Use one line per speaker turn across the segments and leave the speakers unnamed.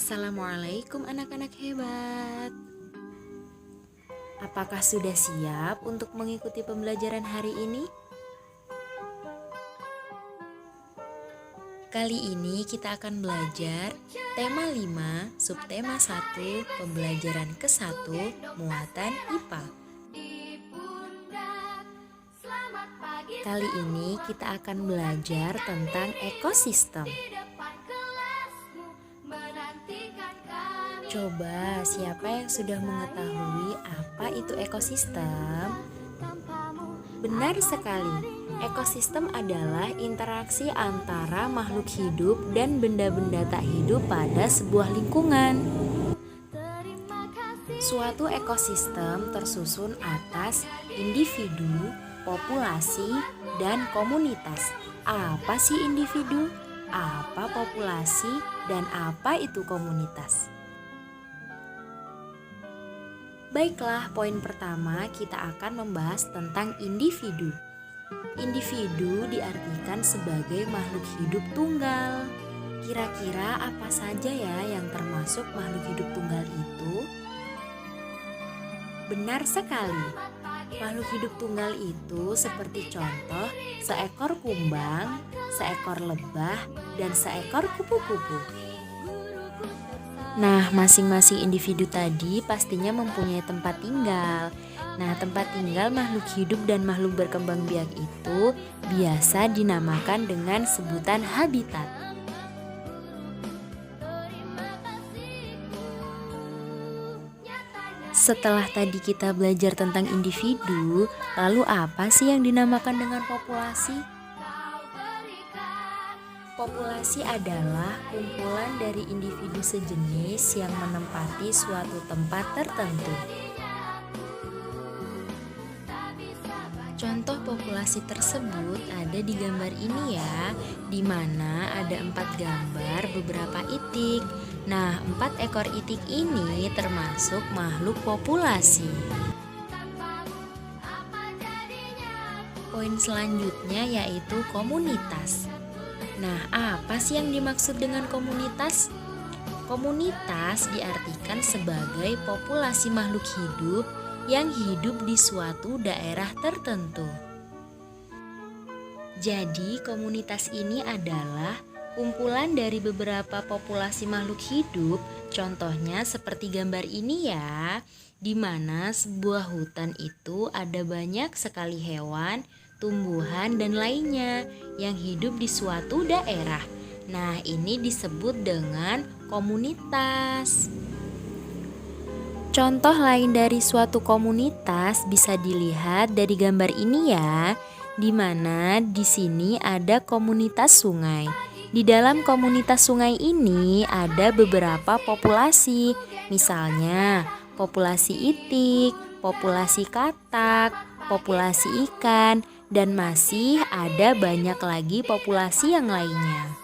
Assalamualaikum anak-anak hebat. Apakah sudah siap untuk mengikuti pembelajaran hari ini? Kali ini kita akan belajar tema 5, subtema 1, pembelajaran ke-1, muatan IPA. Kali ini kita akan belajar tentang ekosistem. Coba siapa yang sudah mengetahui apa itu ekosistem? Benar sekali, ekosistem adalah interaksi antara makhluk hidup dan benda-benda tak hidup pada sebuah lingkungan. Suatu ekosistem tersusun atas individu, populasi, dan komunitas. Apa sih individu? Apa populasi? Dan apa itu komunitas? Baiklah, poin pertama kita akan membahas tentang individu. Individu diartikan sebagai makhluk hidup tunggal. Kira-kira apa saja ya yang termasuk makhluk hidup tunggal itu? Benar sekali, makhluk hidup tunggal itu seperti contoh seekor kumbang, seekor lebah, dan seekor kupu-kupu. Nah, masing-masing individu tadi pastinya mempunyai tempat tinggal. Nah, tempat tinggal makhluk hidup dan makhluk berkembang biak itu biasa dinamakan dengan sebutan habitat. Setelah tadi kita belajar tentang individu, lalu apa sih yang dinamakan dengan populasi? Populasi adalah kumpulan dari individu sejenis yang menempati suatu tempat tertentu. Contoh populasi tersebut ada di gambar ini ya, di mana ada 4 gambar beberapa itik. Nah, 4 ekor itik ini termasuk makhluk populasi. Poin selanjutnya yaitu komunitas. Nah, apa sih yang dimaksud dengan komunitas? Komunitas diartikan sebagai populasi makhluk hidup yang hidup di suatu daerah tertentu. Jadi, komunitas ini adalah kumpulan dari beberapa populasi makhluk hidup, contohnya seperti gambar ini ya, di mana sebuah hutan itu ada banyak sekali hewan, tumbuhan, dan lainnya yang hidup di suatu daerah. Nah, ini disebut dengan komunitas. Contoh lain dari suatu komunitas bisa dilihat dari gambar ini ya, di mana di sini ada komunitas sungai. Di dalam komunitas sungai ini ada beberapa populasi, misalnya populasi itik, populasi katak, populasi ikan, dan masih ada banyak lagi populasi yang lainnya.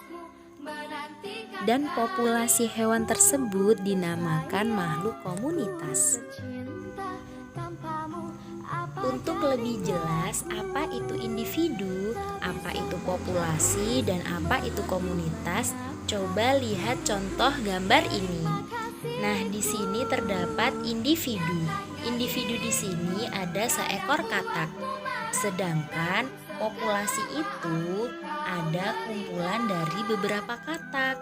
Dan populasi hewan tersebut dinamakan makhluk komunitas. Untuk lebih jelas apa itu individu, apa itu populasi, dan apa itu komunitas, coba lihat contoh gambar ini. Nah, di sini terdapat individu. Individu di sini ada seekor katak. Sedangkan populasi itu ada kumpulan dari beberapa katak.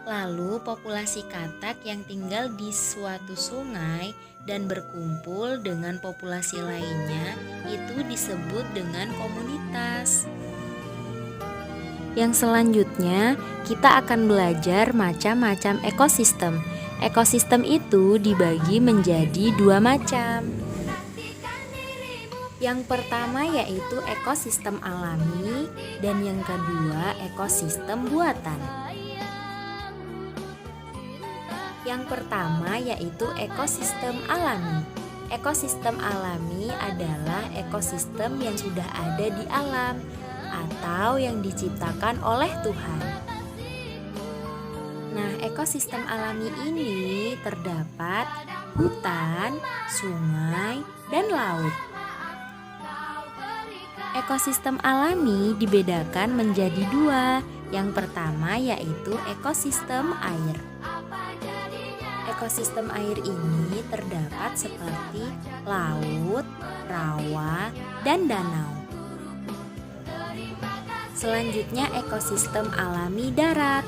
Lalu populasi katak yang tinggal di suatu sungai dan berkumpul dengan populasi lainnya itu disebut dengan komunitas. Yang selanjutnya kita akan belajar macam-macam ekosistem. Ekosistem itu dibagi menjadi 2 macam. Yang pertama yaitu ekosistem alami dan yang kedua ekosistem buatan. Yang pertama yaitu ekosistem alami. Ekosistem alami adalah ekosistem yang sudah ada di alam atau yang diciptakan oleh Tuhan. Nah, ekosistem alami ini terdapat hutan, sungai, dan laut. Ekosistem alami dibedakan menjadi dua. Yang pertama yaitu ekosistem air. Ekosistem air ini terdapat seperti laut, rawa, dan danau. Selanjutnya ekosistem alami darat.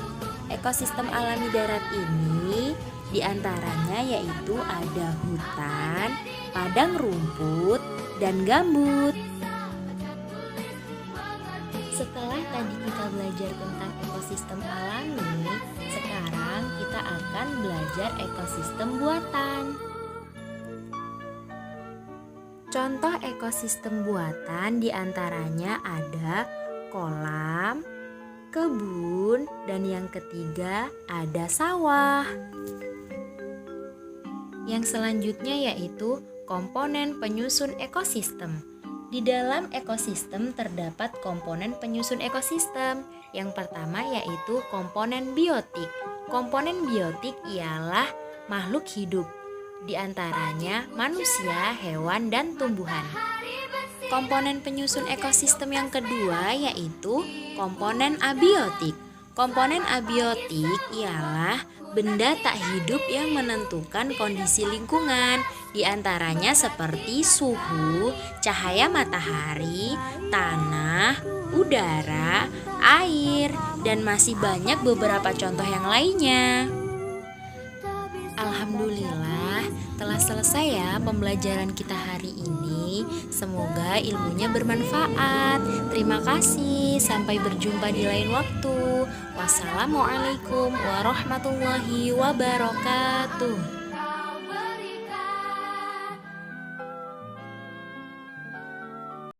Ekosistem alami darat ini diantaranya yaitu ada hutan, padang rumput, dan gambut. Setelah tadi kita belajar tentang ekosistem alami, sekarang kita akan belajar ekosistem buatan. Contoh ekosistem buatan diantaranya ada kolam, kebun, dan yang ketiga ada sawah. Yang selanjutnya yaitu komponen penyusun ekosistem. Di dalam ekosistem terdapat komponen penyusun ekosistem. Yang pertama yaitu komponen biotik. Komponen biotik ialah makhluk hidup, di antaranya manusia, hewan, dan tumbuhan. Komponen penyusun ekosistem yang kedua yaitu komponen abiotik. Komponen abiotik ialah benda tak hidup yang menentukan kondisi lingkungan, di antaranya seperti suhu, cahaya matahari, tanah, udara, air, dan masih banyak beberapa contoh yang lainnya. Alhamdulillah, telah selesai ya pembelajaran kita hari ini. Semoga ilmunya bermanfaat. Terima kasih, sampai berjumpa di lain waktu. Wassalamualaikum warahmatullahi wabarakatuh.